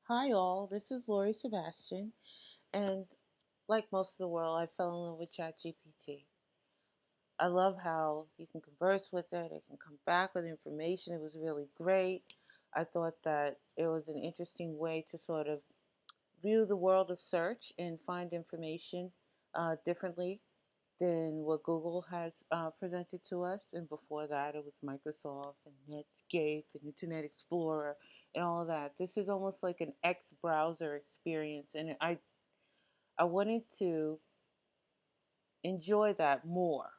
Hi all, this is Lori Sebastian, and like most of the world, I fell in love with ChatGPT. I love how you can converse with it, it can come back with information. It was really great. I thought that it was an interesting way to sort of view the world of search and find information differently than what Google has presented to us. And before that, it was Microsoft and Netscape and Internet Explorer and all of that. This is almost like an X browser experience, and I wanted to enjoy that more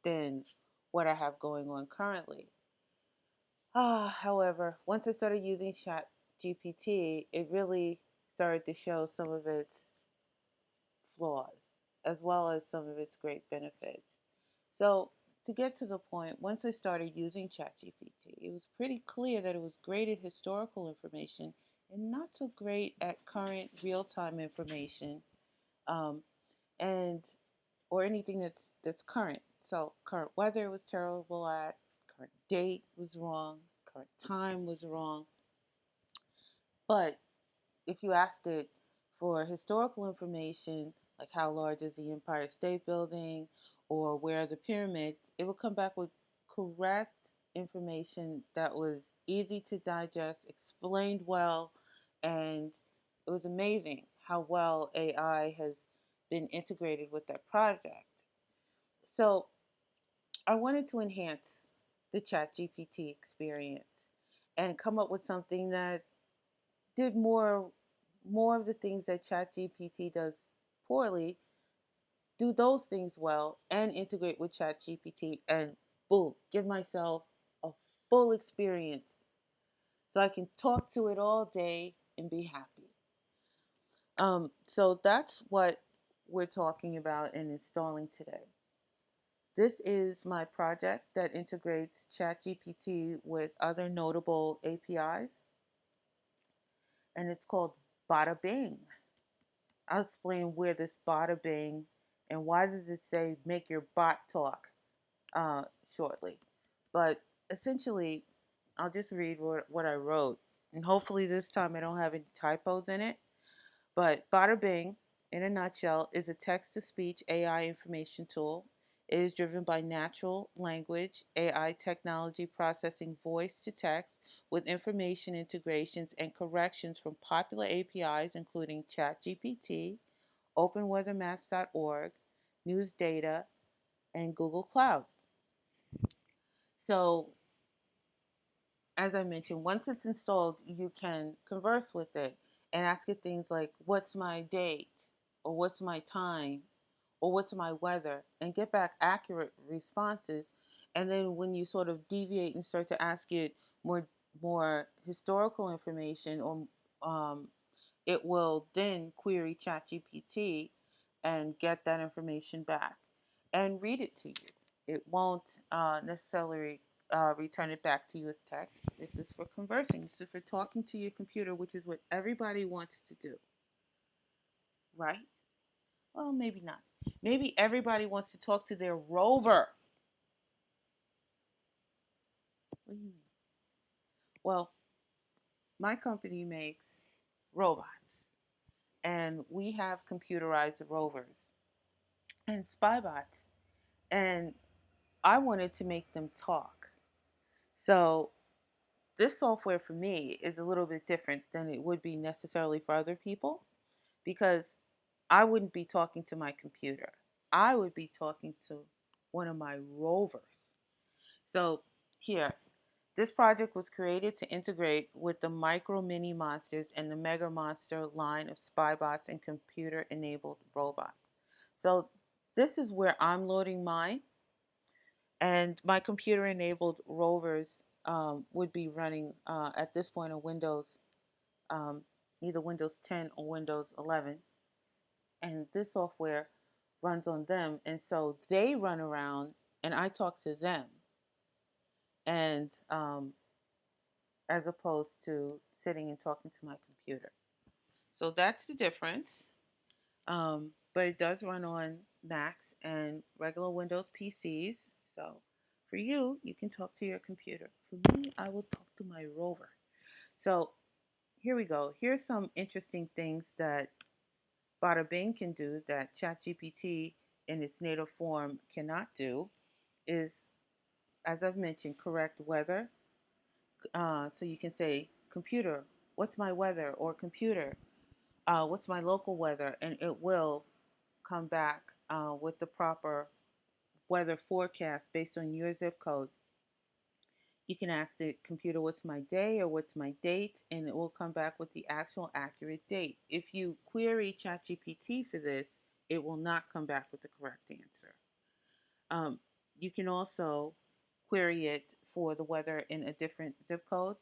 than what I have going on currently. However, once I started using Chat GPT, it really started to show some of its flaws as well as some of its great benefits. So, to get to the point, once I started using ChatGPT, it was pretty clear that it was great at historical information and not so great at current real-time information, um, and or anything that's current. So, current weather was terrible at, current date was wrong, current time was wrong. But if you asked it for historical information, like how large is the Empire State Building or where are the pyramids, it would come back with correct information that was easy to digest, explained well, and it was amazing how well AI has been integrated with that project. So I wanted to enhance the ChatGPT experience and come up with something that did more of the things that ChatGPT does poorly, do those things well, and integrate with ChatGPT, and boom, give myself a full experience so I can talk to it all day and be happy. So that's what we're talking about and installing today. This is my project that integrates ChatGPT with other notable APIs, and it's called Botta-Bing. I'll explain where this Botta-Bing and why does it say make your bot talk uh, shortly. But essentially, I'll just read what I wrote. And hopefully this time I don't have any typos in it. But Botta-Bing, in a nutshell, is a text-to-speech AI information tool. It is driven by natural language AI technology processing voice to text with information integrations and corrections from popular APIs including ChatGPT, openweathermaps.org, NewsData, and Google Cloud. So, as I mentioned, once it's installed, you can converse with it and ask it things like, what's my date? Or what's my time? Or what's my weather? And get back accurate responses. And then when you sort of deviate and start to ask it more historical information, or it will then query ChatGPT and get that information back and read it to you. It won't necessarily return it back to you as text. This is for conversing. This is for talking to your computer, which is what everybody wants to do, right? Well, maybe not. Maybe everybody wants to talk to their rover. What do you mean? Well, my company makes robots, and we have computerized rovers and SpyBots, and I wanted to make them talk. So this software for me is a little bit different than it would be necessarily for other people because I wouldn't be talking to my computer. I would be talking to one of my rovers. So here, this project was created to integrate with the Micro Mini Monsters and the Mega Monster line of SpyBots and computer enabled robots. So this is where I'm loading mine, and my computer enabled rovers would be running at this point on Windows, um, either Windows 10 or Windows 11. And this software runs on them. And so they run around and I talk to them. And as opposed to sitting and talking to my computer. So that's the difference. But it does run on Macs and regular Windows PCs. So for you, you can talk to your computer. For me, I will talk to my rover. So here we go. Here's some interesting things that Botta-Bing can do that ChatGPT in its native form cannot do is, as I've mentioned, correct weather. So you can say, computer, what's my weather? Or computer, what's my local weather? And it will come back with the proper weather forecast based on your zip code. You can ask the computer, what's my day or what's my date, and it will come back with the actual accurate date. If you query ChatGPT for this, it will not come back with the correct answer. Um, you can also query it for the weather in a different zip code,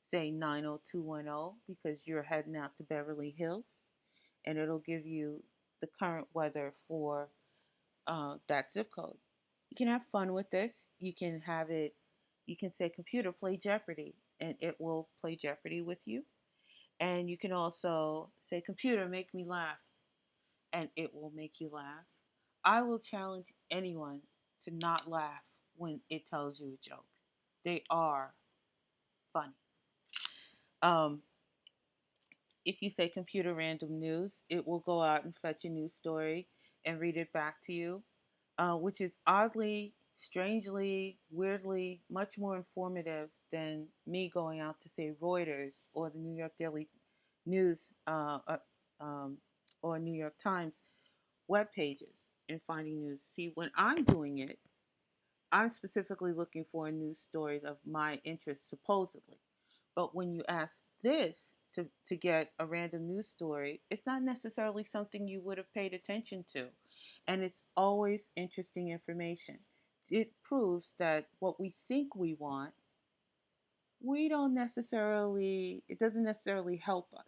say 90210, because you're heading out to Beverly Hills, and it'll give you the current weather for that zip code. You can have fun with this. You can say, computer, play Jeopardy, and it will play Jeopardy with you. And you can also say, computer, make me laugh, and it will make you laugh. I will challenge anyone to not laugh when it tells you a joke. They are funny. Um, if you say computer random news, it will go out and fetch a news story and read it back to you, which is oddly, strangely, weirdly much more informative than me going out to say Reuters or the New York Daily News um, or New York Times web pages and finding news. See, when I'm doing it, I'm specifically looking for a news story of my interest, supposedly. But when you ask this to get a random news story, it's not necessarily something you would have paid attention to. And it's always interesting information. It proves that what we think we want, it doesn't necessarily help us.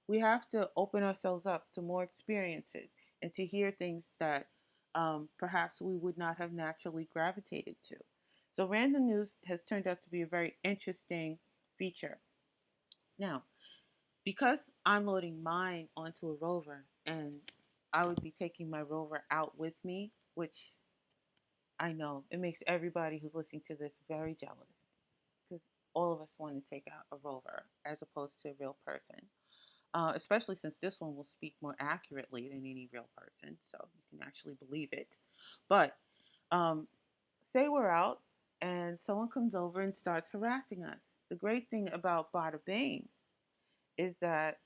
We have to open ourselves up to more experiences and to hear things that perhaps we would not have naturally gravitated to. So, random news has turned out to be a very interesting feature. Now, because I'm loading mine onto a rover and I would be taking my rover out with me, which I know it makes everybody who's listening to this very jealous because all of us want to take out a rover as opposed to a real person, especially since this one will speak more accurately than any real person, so you can actually believe it. But um, say we're out and someone comes over and starts harassing us. The great thing about Botta-Bing is that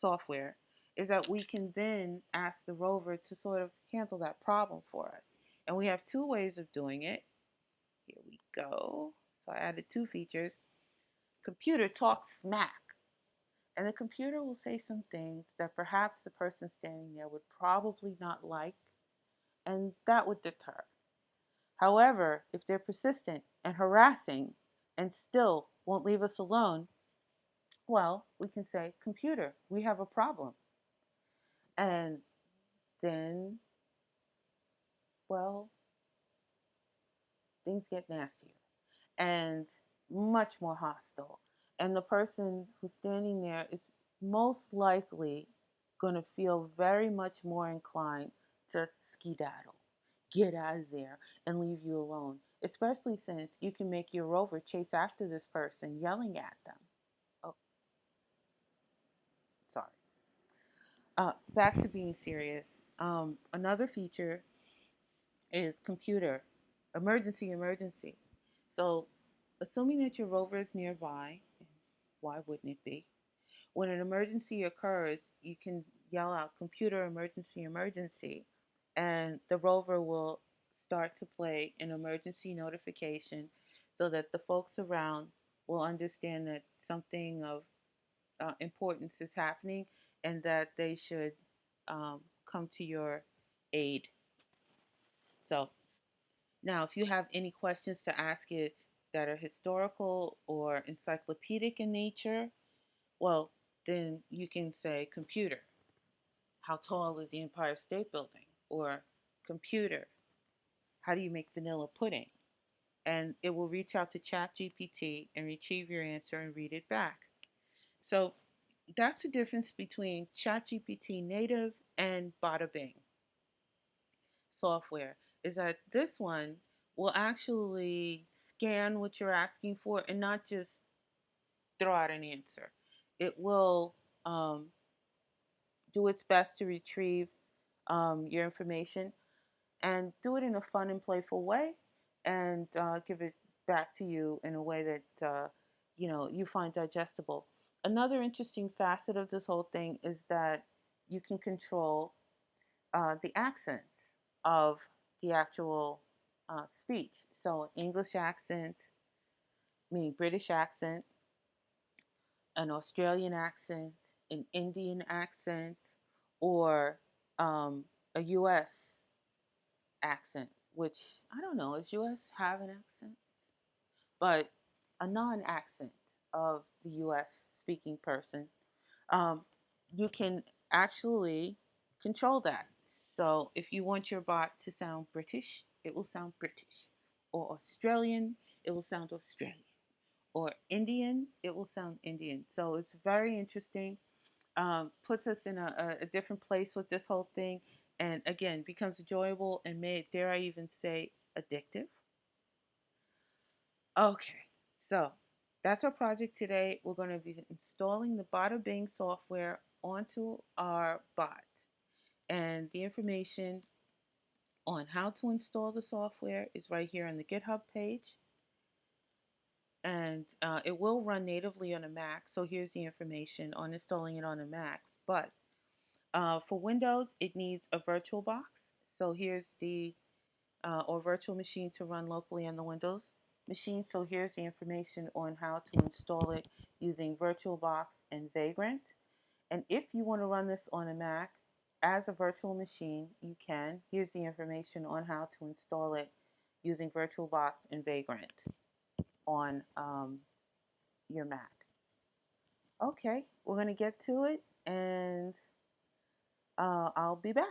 software is that we can then ask the rover to sort of handle that problem for us. And we have two ways of doing it. Here we go. So I added two features. Computer talk smack. And the computer will say some things that perhaps the person standing there would probably not like, and that would deter. However, if they're persistent and harassing and still won't leave us alone, well, we can say, computer, we have a problem. And then, well, things get nastier and much more hostile. And the person who's standing there is most likely going to feel very much more inclined to skedaddle, get out of there, and leave you alone, especially since you can make your rover chase after this person, yelling at them. Oh, sorry. Back to being serious. Another feature is computer emergency. So, assuming that your rover is nearby, why wouldn't it be? When an emergency occurs, you can yell out computer emergency, and the rover will start to play an emergency notification so that the folks around will understand that something of importance is happening and that they should come to your aid. So, now, if you have any questions to ask it that are historical or encyclopedic in nature, well, then you can say, computer, how tall is the Empire State Building? Or computer, how do you make vanilla pudding? And it will reach out to ChatGPT and retrieve your answer and read it back. So that's the difference between ChatGPT native and Botta-Bing software, is that this one will actually scan what you're asking for and not just throw out an answer. it will um, do its best to retrieve your information and do it in a fun and playful way, and give it back to you in a way that you find digestible. Another interesting facet of this whole thing is that you can control the accents of the actual speech. So, English accent, meaning British accent, an Australian accent, an Indian accent, or a U.S. accent, which I don't know, does U.S. have an accent? But a non accent of the U.S. speaking person, um, you can actually control that. So if you want your bot to sound British, it will sound British, or Australian, it will sound Australian, or Indian, it will sound Indian. So it's very interesting. Puts us in a different place with this whole thing, and again becomes enjoyable and may dare I even say addictive. Okay, so that's our project today. We're going to be installing the Botta-Bing software onto our bot, and the information on how to install the software is right here on the GitHub page, and it will run natively on a Mac. So here's the information on installing it on a Mac, but for Windows, it needs a VirtualBox. So here's the or virtual machine to run locally on the Windows machine. So here's the information on how to install it using VirtualBox and Vagrant. And if you want to run this on a Mac as a virtual machine, you can. Here's the information on how to install it using VirtualBox and Vagrant on your Mac. Okay, we're going to get to it, and I'll be back.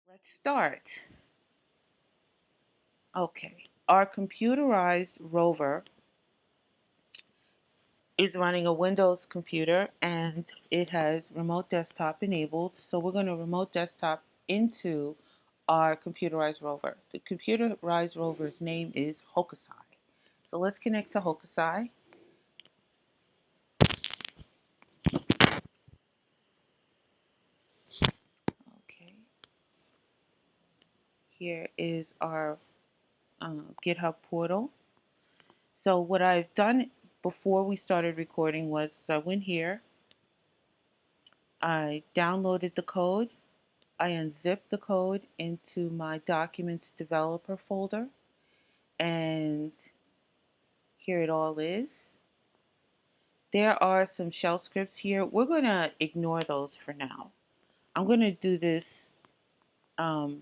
Let's start. Okay, our computerized rover is running a Windows computer and it has remote desktop enabled. So we're going to remote desktop into our computerized rover. The computerized rover's name is Hokusai. So let's connect to Hokusai. Okay, here is our GitHub portal. So what I've done before we started recording was I went here, I downloaded the code, I unzipped the code into my Documents Developer folder, and here it all is. There are some shell scripts here. We're going to ignore those for now. I'm going to do this um,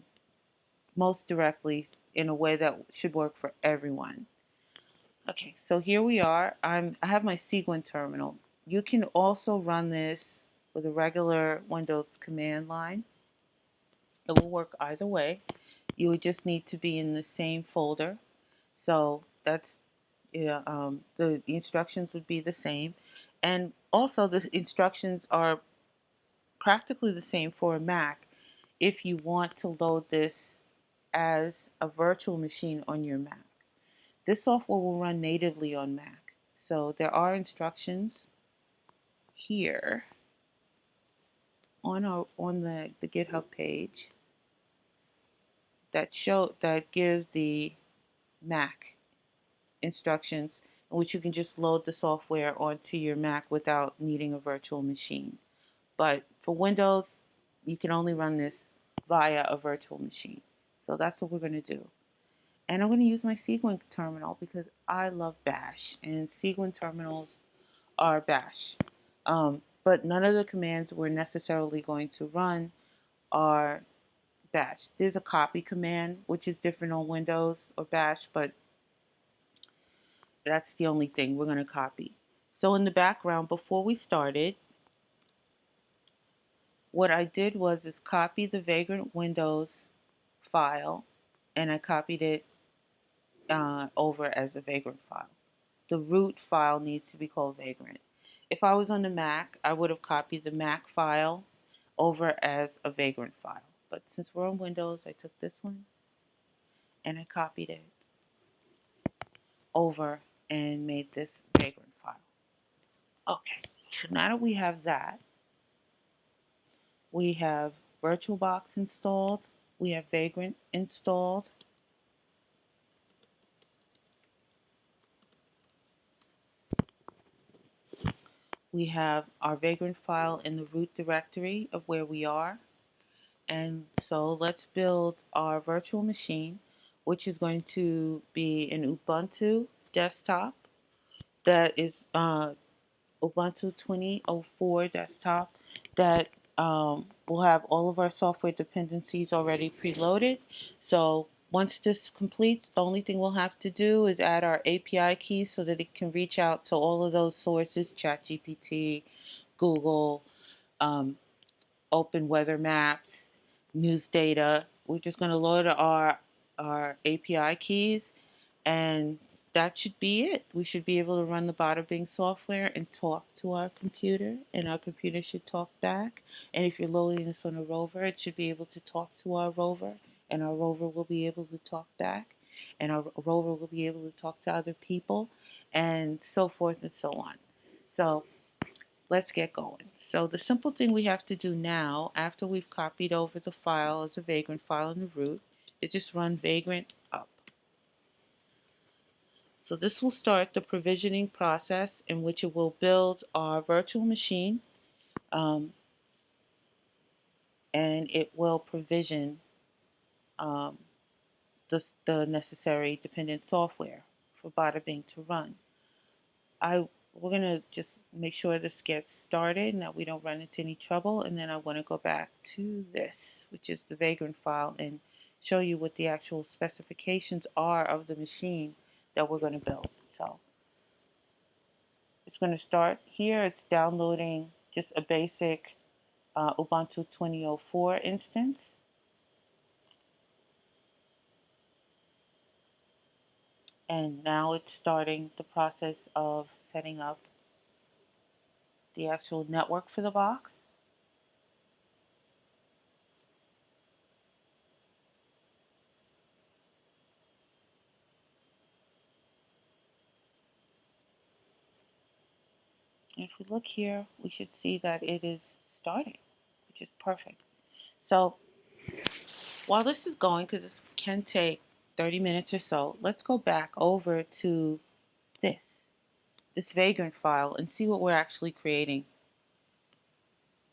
most directly in a way that should work for everyone. Okay, so here we are. I have my Cguin terminal. You can also run this with a regular Windows command line. It will work either way. You would just need to be in the same folder. So that's yeah, the instructions would be the same. And also the instructions are practically the same for a Mac if you want to load this as a virtual machine on your Mac. This software will run natively on Mac. So there are instructions here on the GitHub page that give the Mac instructions in which you can just load the software onto your Mac without needing a virtual machine. But for Windows, you can only run this via a virtual machine. So that's what we're going to do. And I'm going to use my Cguin terminal because I love Bash, and Cguin terminals are Bash. But none of the commands we're necessarily going to run are Bash. There's a copy command, which is different on Windows or Bash, but that's the only thing we're going to copy. So in the background, before we started, what I did was copy the Vagrant Windows file, and I copied it over as a Vagrant file. The root file needs to be called Vagrant. If I was on the Mac, I would have copied the Mac file over as a Vagrant file. But since we're on Windows, I took this one and I copied it over and made this Vagrant file. Okay, so now that we have that, we have VirtualBox installed, we have Vagrant installed, we have our Vagrant file in the root directory of where we are. And so let's build our virtual machine, which is going to be an Ubuntu desktop that is Ubuntu 2004 desktop that will have all of our software dependencies already preloaded. So once this completes, the only thing we'll have to do is add our API keys so that it can reach out to all of those sources, ChatGPT, Google, um, open weather maps, news data. We're just going to load our API keys, and that should be it. We should be able to run the Botta-Bing software and talk to our computer, and our computer should talk back. And if you're loading this on a rover, it should be able to talk to our rover, and our rover will be able to talk back, and our rover will be able to talk to other people, and so forth and so on. So let's get going. So the simple thing we have to do now, after we've copied over the file as a Vagrant file in the root, is just run Vagrant up. So this will start the provisioning process in which it will build our virtual machine, um, and it will provision um, the necessary dependent software for Botta-Bing to run. We're going to just make sure this gets started and that we don't run into any trouble, and then I want to go back to this, which is the Vagrant file, and show you what the actual specifications are of the machine that we're going to build. So it's going to start here. It's downloading just a basic Ubuntu 2004 instance. And now it's starting the process of setting up the actual network for the box. And if we look here, we should see that it is starting, which is perfect. So while this is going, because this can take 30 minutes or so, let's go back over to this Vagrant file and see what we're actually creating.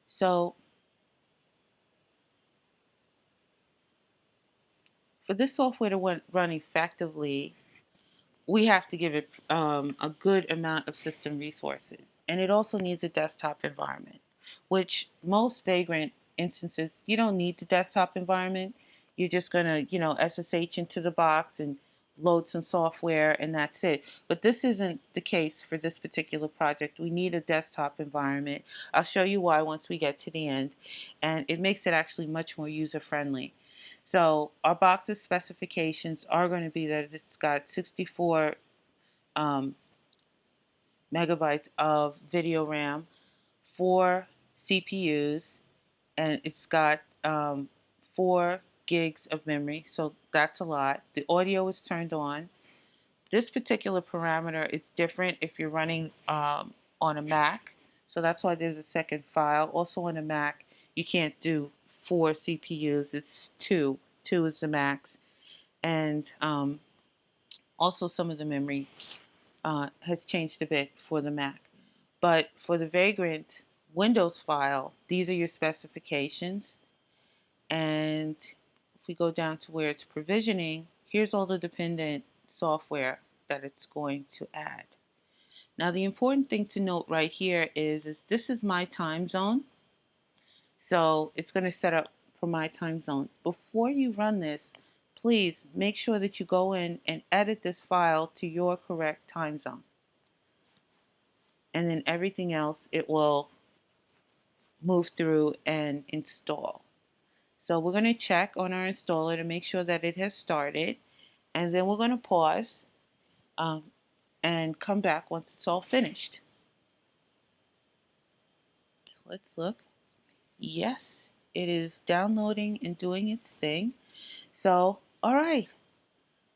So for this software to run effectively, we have to give it a good amount of system resources. And it also needs a desktop environment, which most Vagrant instances, you don't need the desktop environment. You're just going to, SSH into the box and load some software, and that's it. But this isn't the case for this particular project. We need a desktop environment. I'll show you why once we get to the end. And it makes it actually much more user-friendly. So our box's specifications are going to be that it's got 64 megabytes of video RAM, 4 CPUs, and it's got 4 gigs of memory, so that's a lot. The audio is turned on. This particular parameter is different if you're running on a Mac, so that's why there's a second file. Also on a Mac, you can't do 4 CPUs, it's 2. 2 is the max. And also some of the memory has changed a bit for the Mac. But for the Vagrant Windows file, these are your specifications. And if we go down to where it's provisioning, here's all the dependent software that it's going to add. Now the important thing to note right here is this is my time zone. So it's going to set up for my time zone. Before you run this, please make sure that you go in and edit this file to your correct time zone. and then everything else it will move through and install. So we're going to check on our installer to make sure that it has started, and then we're going to pause um, and come back once it's all finished. So let's look. Yes, it is downloading and doing its thing. So, all right,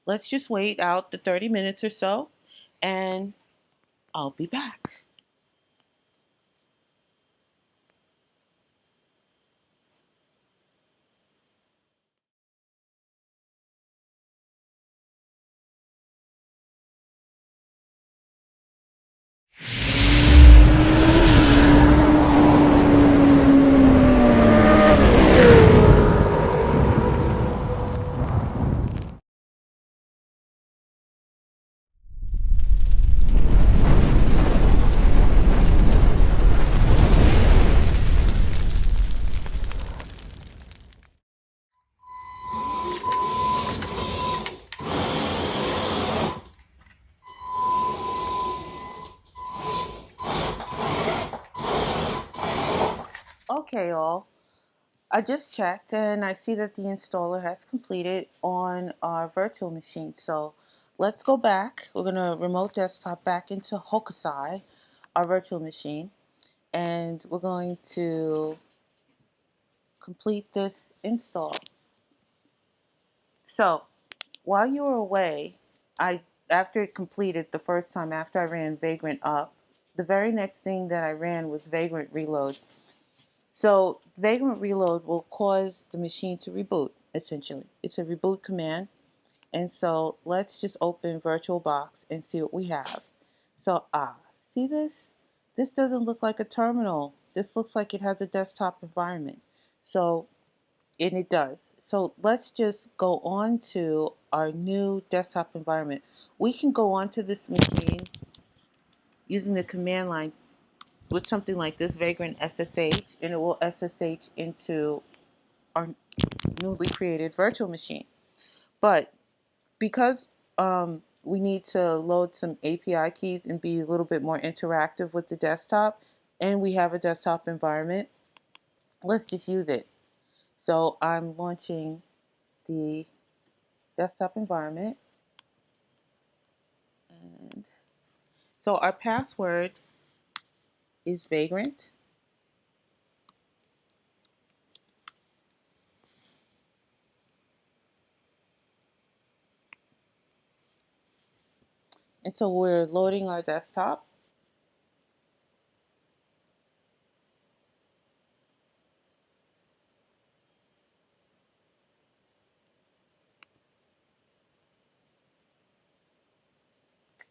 let's just wait out the 30 minutes or so, and I'll be back. Okay, all. I just checked and I see that the installer has completed on our virtual machine. So let's go back. We're going to remote desktop back into Hokusai, our virtual machine, and we're going to complete this install. So while you were away, after it completed the first time after I ran Vagrant up, the very next thing that I ran was Vagrant Reload. So Vagrant Reload will cause the machine to reboot, essentially. It's a reboot command. And so let's just open VirtualBox and see what we have. So, see this? This doesn't look like a terminal. This looks like it has a desktop environment. So, and it does. So let's just go on to our new desktop environment. We can go onto this machine using the command line with something like this, Vagrant SSH, and it will SSH into our newly created virtual machine. But because we need to load some API keys and be a little bit more interactive with the desktop, and we have a desktop environment, let's just use it. So I'm launching the desktop environment, and so our password is Vagrant, and so we're loading our desktop.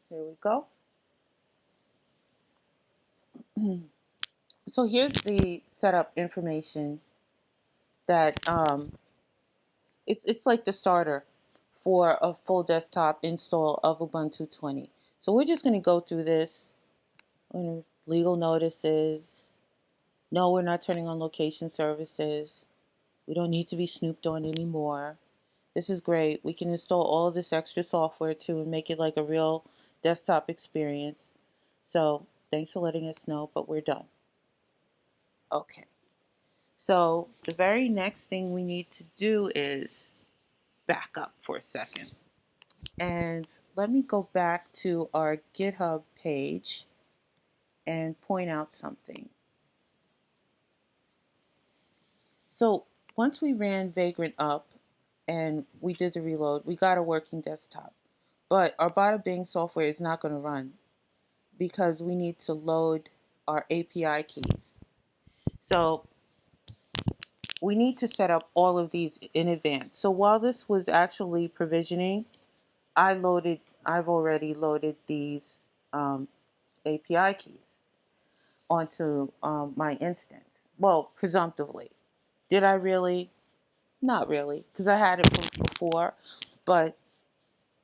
Here we go. So here's the setup information that it's like the starter for a full desktop install of Ubuntu 20. So we're just going to go through this. Legal notices. No, we're not turning on location services. We don't need to be snooped on anymore. This is great. We can install all of this extra software too and make it like a real desktop experience. So thanks for letting us know, but we're done. Okay. So the very next thing we need to do is back up for a second. And let me go back to our GitHub page and point out something. So once we ran Vagrant up and we did the reload, we got a working desktop. But our Botta-Bing software is not going to run because we need to load our API keys. So we need to set up all of these in advance. So while this was actually provisioning, I've already loaded these API keys onto my instance. Well, presumptively. Did I really? Not really, because I had it from before. But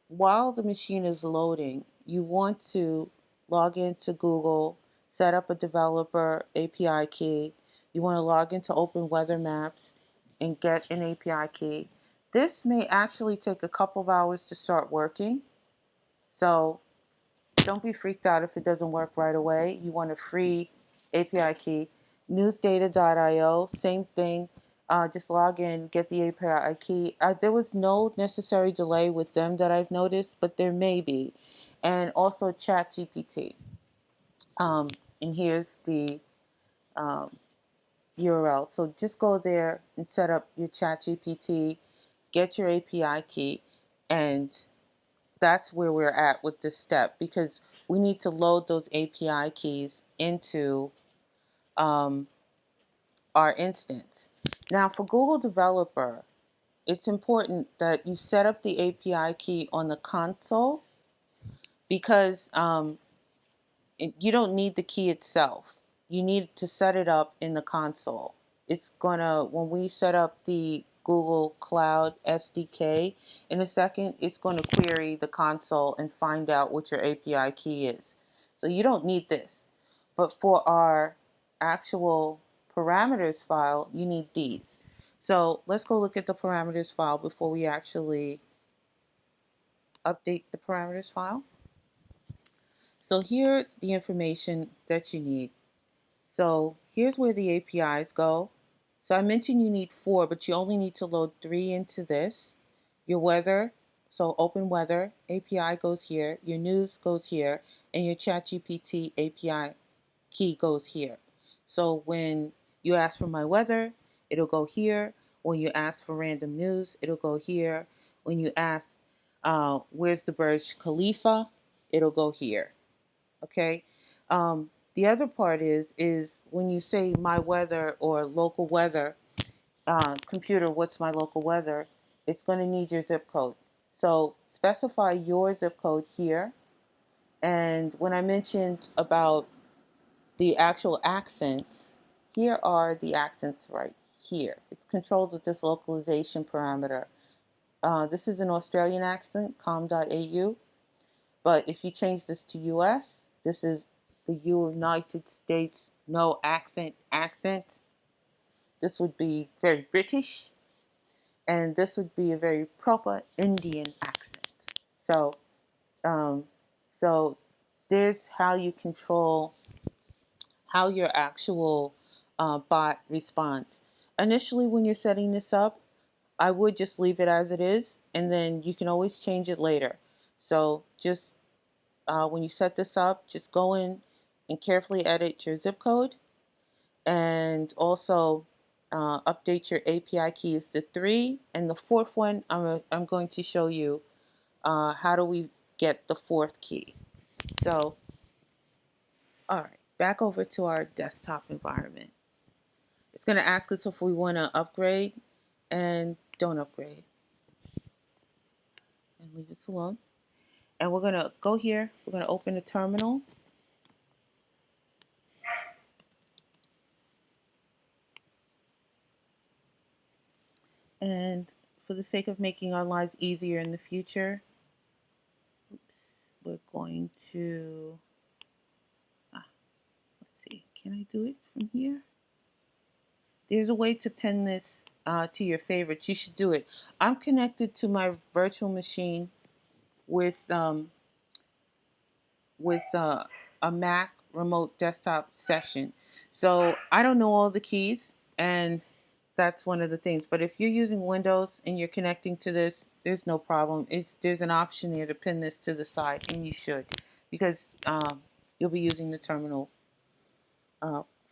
while the machine is loading, you want to log into Google, set up a developer API key. You want to log into Open Weather Maps and get an API key. This may actually take a couple of hours to start working. So don't be freaked out if it doesn't work right away. You want a free API key. Newsdata.io, same thing. Just log in, get the API key. There was no necessary delay with them that I've noticed, but there may be. And also ChatGPT. And here's the um, URL. So just go there and set up your ChatGPT, get your API key, and that's where we're at with this step, because we need to load those API keys into um, our instance. Now, for Google Developer, it's important that you set up the API key on the console, because you don't need the key itself. You need to set it up in the console. It's gonna, when we set up the Google Cloud SDK in a second, it's going to query the console and find out what your API key is. So you don't need this. But for our actual parameters file, you need these. So let's go look at the parameters file before we actually update the parameters file. So here's the information that you need. So here's where the APIs go. So I mentioned you need 4, but you only need to load 3 into this. Your weather, so open weather API goes here, your news goes here, and your ChatGPT API key goes here. So when you ask for my weather, it'll go here. When you ask for random news, it'll go here. When you ask where's the Burj Khalifa, it'll go here. Okay. The other part is when you say my weather or local weather, computer, what's my local weather? It's going to need your zip code. So specify your zip code here. And when I mentioned about the actual accents, here are the accents right here. It's controlled with this localization parameter. This is an Australian accent, com.au. But if you change this to US, this is the United States no accent accent. This would be very British, and this would be a very proper Indian accent. So, um, so there's how you control how your actual bot responds. Initially, when you're setting this up, I would just leave it as it is, and then you can always change it later. So just when you set this up, just go in and carefully edit your zip code, and also update your API keys to 3. And the fourth one, I'm going to show you how do we get the fourth key. So, all right, back over to our desktop environment. It's going to ask us if we want to upgrade, and don't upgrade, and leave this alone. And we're going to go here, we're going to open the terminal. And for the sake of making our lives easier in the future, we're going to, let's see, can I do it from here? There's a way to pin this to your favorites. You should do it. I'm connected to my virtual machine with a Mac remote desktop session. So I don't know all the keys, and that's one of the things. But if you're using Windows and you're connecting to this, there's no problem. There's an option there to pin this to the side, and you should, because you'll be using the terminal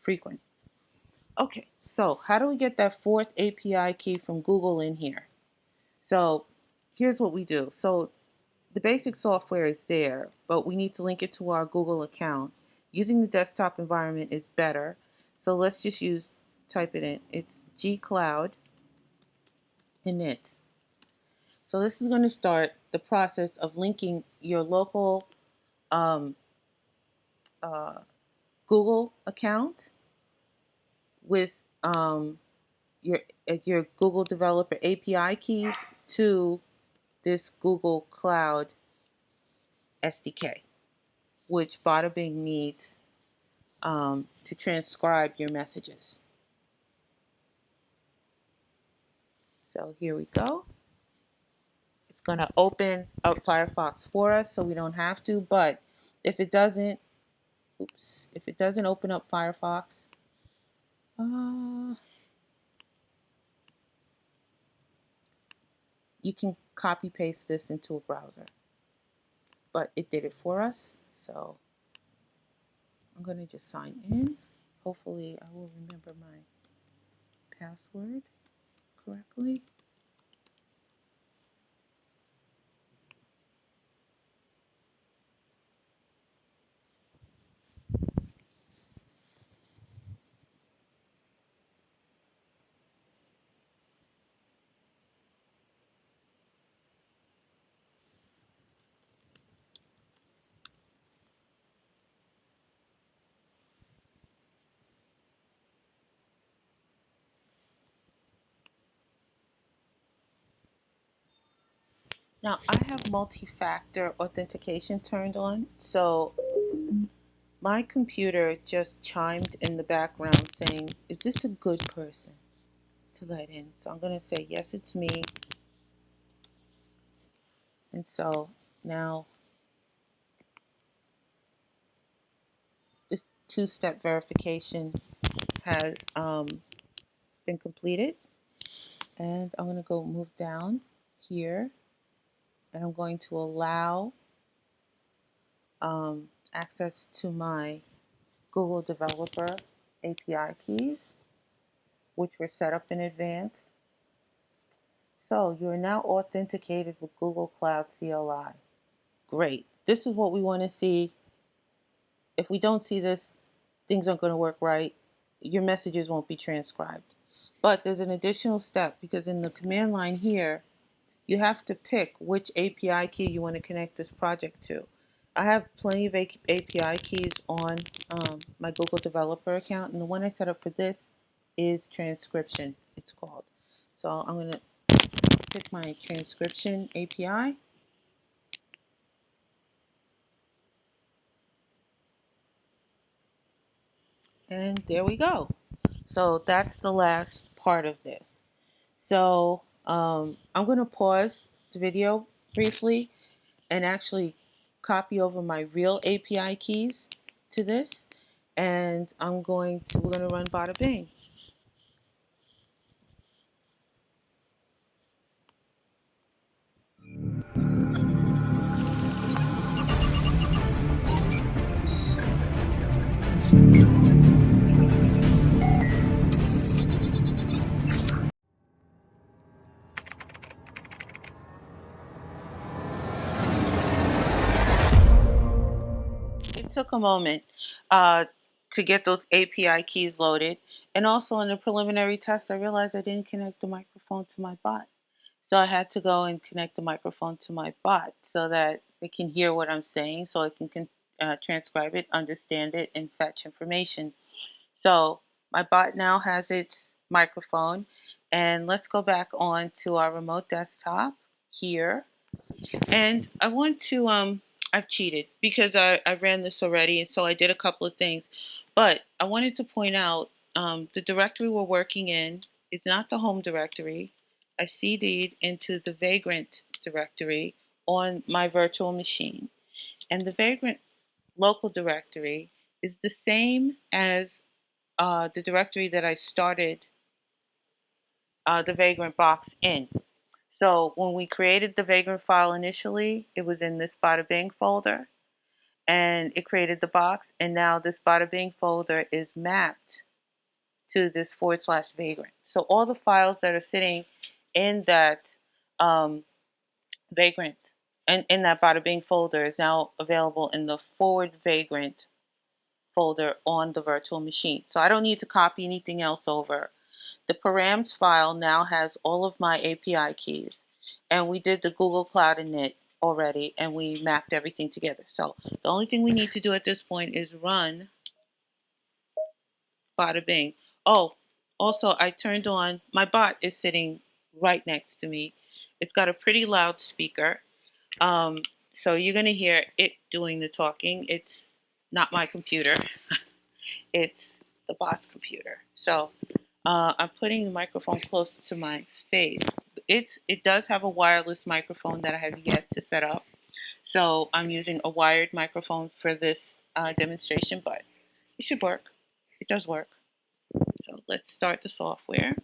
frequent. Okay, so how do we get that fourth API key from Google in here? So here's what we do. So the basic software is there, but we need to link it to our Google account. Using the desktop environment is better. So let's just type it in. It's gcloud init. So this is going to start the process of linking your local um, uh, Google account with your Google Developer API keys to this Google Cloud SDK, which Botta-Bing needs to transcribe your messages. So here we go. It's going to open up Firefox for us, so we don't have to, but If it doesn't, if it doesn't open up Firefox, you can copy paste this into a browser. But it did it for us, so I'm going to just sign in. Hopefully I will remember my password correctly. Now I have multi-factor authentication turned on, so my computer just chimed in the background saying, is this a good person to let in? So I'm going to say, yes, it's me. And so now this two-step verification has been completed. And I'm going to go move down here, and I'm going to allow access to my Google Developer API keys, which were set up in advance. So you're now authenticated with Google Cloud CLI. Great. This is what we want to see. If we don't see this, things aren't going to work right. Your messages won't be transcribed. But there's an additional step, because in the command line here, you have to pick which API key you want to connect this project to. I have plenty of API keys on my Google Developer account, and the one I set up for this is transcription, it's called. So I'm going to pick my transcription API. And there we go. So that's the last part of this. So I'm going to pause the video briefly and actually copy over my real API keys to this. And we're going to run Botta-Bing. It took a moment to get those API keys loaded. And also in the preliminary test, I realized I didn't connect the microphone to my bot. So I had to go and connect the microphone to my bot so that it can hear what I'm saying, so it can transcribe it, understand it, and fetch information. So my bot now has its microphone. And let's go back on to our remote desktop here. And I want to, I've cheated because I ran this already, and so I did a couple of things. But I wanted to point out the directory we're working in is not the home directory. I CD'd into the Vagrant directory on my virtual machine. And the Vagrant local directory is the same as the directory that I started the Vagrant box in. So when we created the Vagrant file initially, it was in this Botta-Bing folder, and it created the box, and now this Botta-Bing folder is mapped to this /Vagrant. So all the files that are sitting in that Vagrant and in that Botta-Bing folder is now available in the /Vagrant folder on the virtual machine. So I don't need to copy anything else over. The params file now has all of my API keys, and we did the Google Cloud init already, and we mapped everything together. So the only thing we need to do at this point is run Botta-Bing. Oh, also I turned on, my bot is sitting right next to me. It's got a pretty loud speaker. So you're going to hear it doing the talking. It's not my computer. It's the bot's computer. So I'm putting the microphone close to my face. It does have a wireless microphone that I have yet to set up. So I'm using a wired microphone for this demonstration, but it should work. It does work. So let's start the software.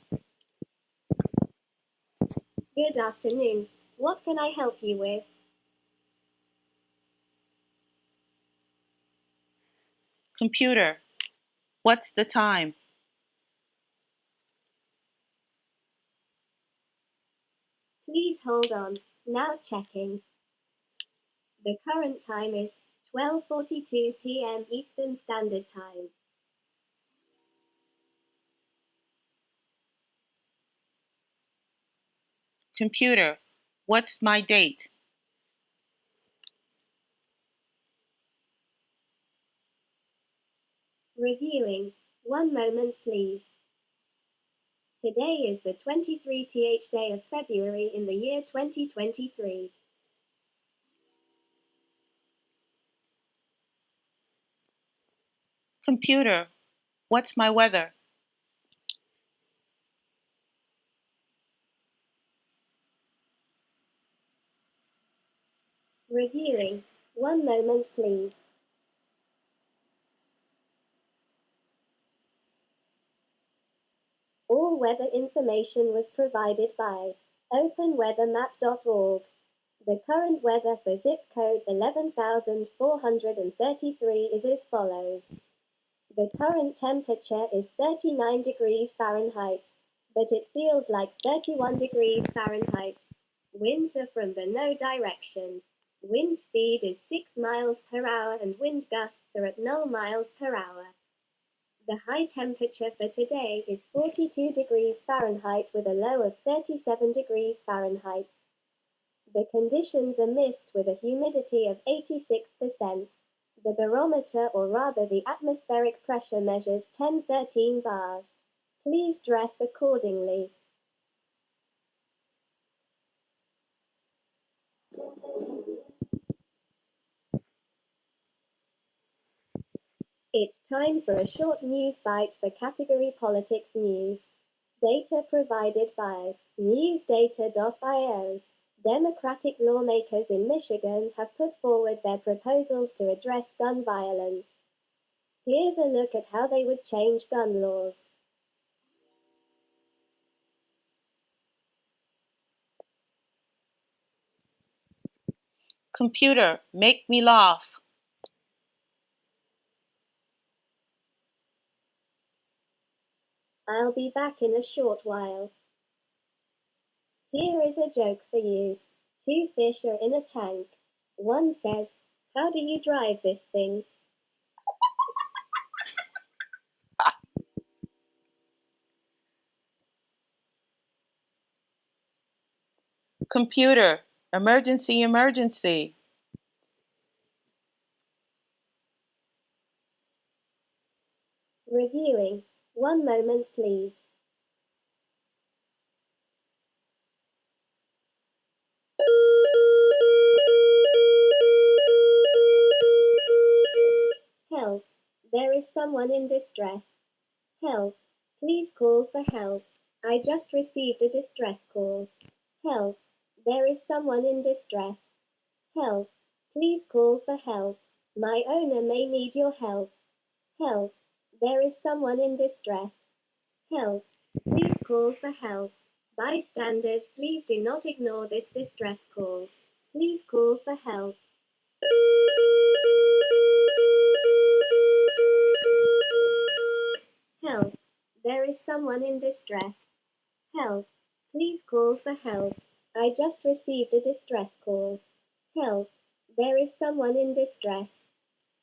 Good afternoon. What can I help you with? Computer, what's the time? Please hold on. Now checking. The current time is 12:42 p.m. Eastern Standard Time. Computer, what's my date? Reviewing. One moment, please. Today is the 23th day of February in the year 2023. Computer, what's my weather? Reviewing. One moment, please. All weather information was provided by openweathermap.org. The current weather for zip code 11,433 is as follows. The current temperature is 39 degrees Fahrenheit, but it feels like 31 degrees Fahrenheit. Winds are from the no direction. Wind speed is 6 miles per hour and wind gusts are at 0 miles per hour. The high temperature for today is 42 degrees Fahrenheit with a low of 37 degrees Fahrenheit. The conditions are mist with a humidity of 86%. The barometer, or rather the atmospheric pressure, measures 1013 bars. Please dress accordingly. It's time for a short news bite for category politics news. Data provided by newsdata.io. Democratic lawmakers in Michigan have put forward their proposals to address gun violence. Here's a look at how they would change gun laws. Computer, make me laugh. I'll be back in a short while. Here is a joke for you. Two fish are in a tank. One says, "How do you drive this thing?" Computer, emergency, emergency. Reviewing. One moment, please. Help. There is someone in distress. Help. Please call for help. I just received a distress call. Help. There is someone in distress. Help. Please call for help. My owner may need your help. Help. There is someone in distress. Help. Please call for help. Bystanders, please do not ignore this distress call. Please call for help. Help. There is someone in distress. Help. Please call for help. I just received a distress call. Help. There is someone in distress.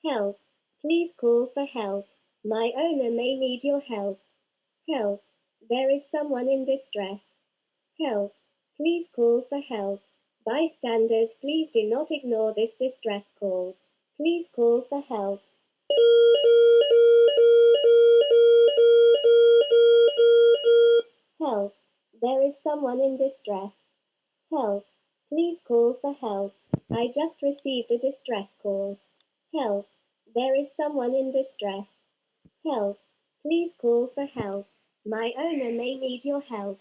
Help. Please call for help. My owner may need your help. Help. There is someone in distress. Help. Please call for help. Bystanders, please do not ignore this distress call. Please call for help. Help. There is someone in distress. Help. Please call for help. I just received a distress call. Help. There is someone in distress. Help. Please call for help. My owner may need your help.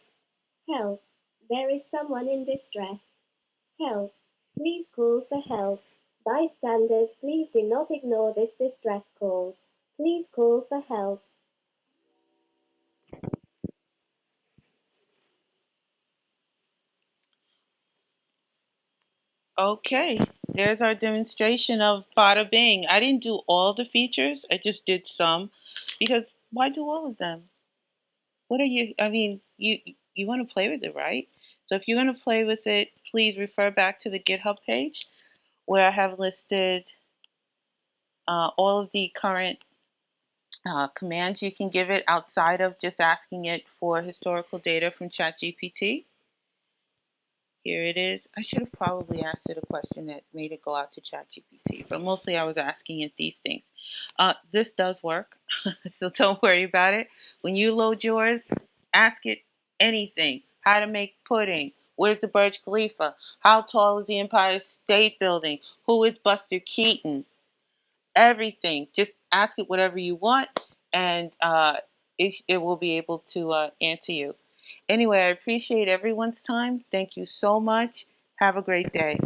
Help. There is someone in distress. Help. Please call for help. Bystanders, please do not ignore this distress call. Please call for help. Okay, there's our demonstration of Botta-Bing. I didn't do all the features, I just did some, because why do all of them? What are you, I mean, you want to play with it, right? So if you're going to play with it, please refer back to the GitHub page where I have listed all of the current commands you can give it outside of just asking it for historical data from ChatGPT. Here it is. I should have probably asked it a question that made it go out to ChatGPT, but mostly I was asking it these things. This does work, so don't worry about it. When you load yours, ask it anything. How to make pudding. Where's the Burj Khalifa? How tall is the Empire State Building? Who is Buster Keaton? Everything. Just ask it whatever you want, and it will be able to answer you. Anyway, I appreciate everyone's time. Thank you so much. Have a great day.